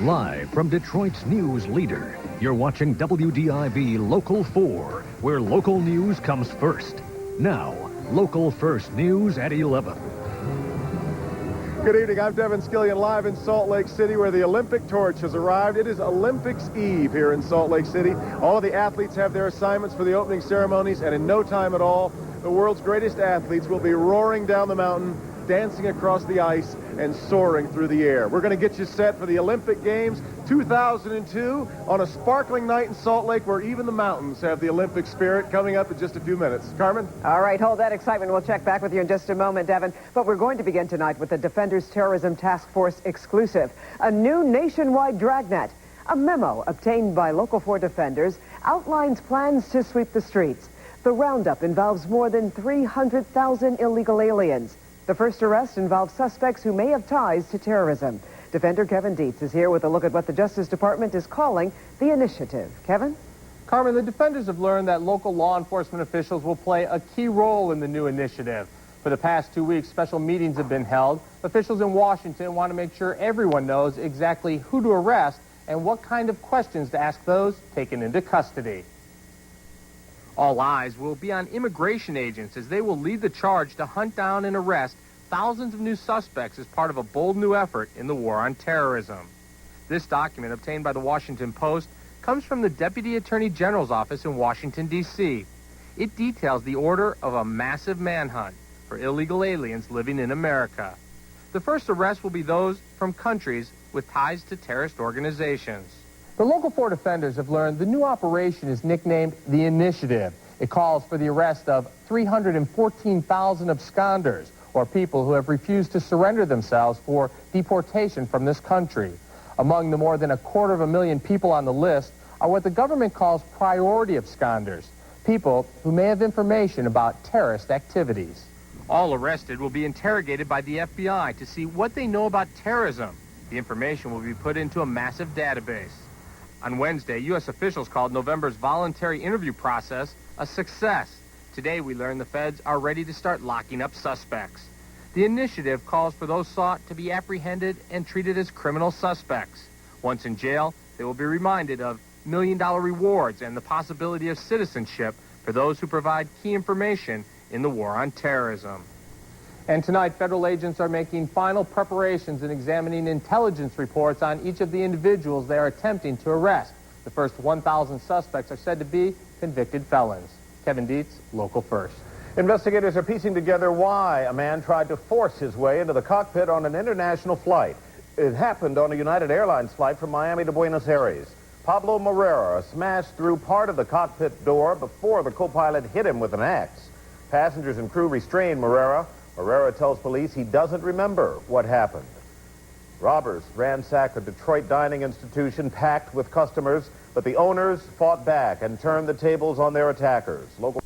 Live from Detroit's news leader, you're watching WDIV Local 4, where local news comes first. Now, Local First News at 11. Good evening, I'm Devin Skillian, live in Salt Lake City, where the Olympic torch has arrived. It is Olympics Eve here in Salt Lake City. All of the athletes have their assignments for the opening ceremonies, and in no time at all, the world's greatest athletes will be roaring down the mountain, dancing across the ice, and soaring through the air. We're going to get you set for the Olympic Games 2002 on a sparkling night in Salt Lake, where even the mountains have the Olympic spirit, coming up in just a few minutes. Carmen? All right, hold that excitement. We'll check back with you in just a moment, Devin. But we're going to begin tonight with the Defenders Terrorism Task Force exclusive, a new nationwide dragnet. A memo obtained by Local 4 defenders outlines plans to sweep the streets. The roundup involves more than 300,000 illegal aliens. The first arrest involves suspects who may have ties to terrorism. Defender Kevin Dietz is here with a look at what the Justice Department is calling the initiative. Kevin? Carmen, the defenders have learned that local law enforcement officials will play a key role in the new initiative. For the past 2 weeks, special meetings have been held. Officials in Washington want to make sure everyone knows exactly who to arrest and what kind of questions to ask those taken into custody. All eyes will be on immigration agents, as they will lead the charge to hunt down and arrest thousands of new suspects as part of a bold new effort in the war on terrorism. This document, obtained by the Washington Post, comes from the Deputy Attorney General's office in Washington, D.C. It details the order of a massive manhunt for illegal aliens living in America. The first arrests will be those from countries with ties to terrorist organizations. The Local 4 defenders have learned the new operation is nicknamed the Initiative. It calls for the arrest of 314,000 absconders, or people who have refused to surrender themselves for deportation from this country. Among the more than 250,000 people on the list are what the government calls priority absconders, people who may have information about terrorist activities. All arrested will be interrogated by the FBI to see what they know about terrorism. The information will be put into a massive database. On Wednesday, U.S. officials called November's voluntary interview process a success. Today, we learned the feds are ready to start locking up suspects. The initiative calls for those sought to be apprehended and treated as criminal suspects. Once in jail, they will be reminded of million-dollar rewards and the possibility of citizenship for those who provide key information in the war on terrorism. And tonight, federal agents are making final preparations and examining intelligence reports on each of the individuals they are attempting to arrest. The first 1,000 suspects are said to be convicted felons. Kevin Dietz, Local First. Investigators are piecing together why a man tried to force his way into the cockpit on an international flight. It happened on a United Airlines flight from Miami to Buenos Aires. Pablo Morera smashed through part of the cockpit door before the co-pilot hit him with an axe. Passengers and crew restrained Morera. Morera tells police he doesn't remember what happened. Robbers ransacked a Detroit dining institution packed with customers, but the owners fought back and turned the tables on their attackers. Local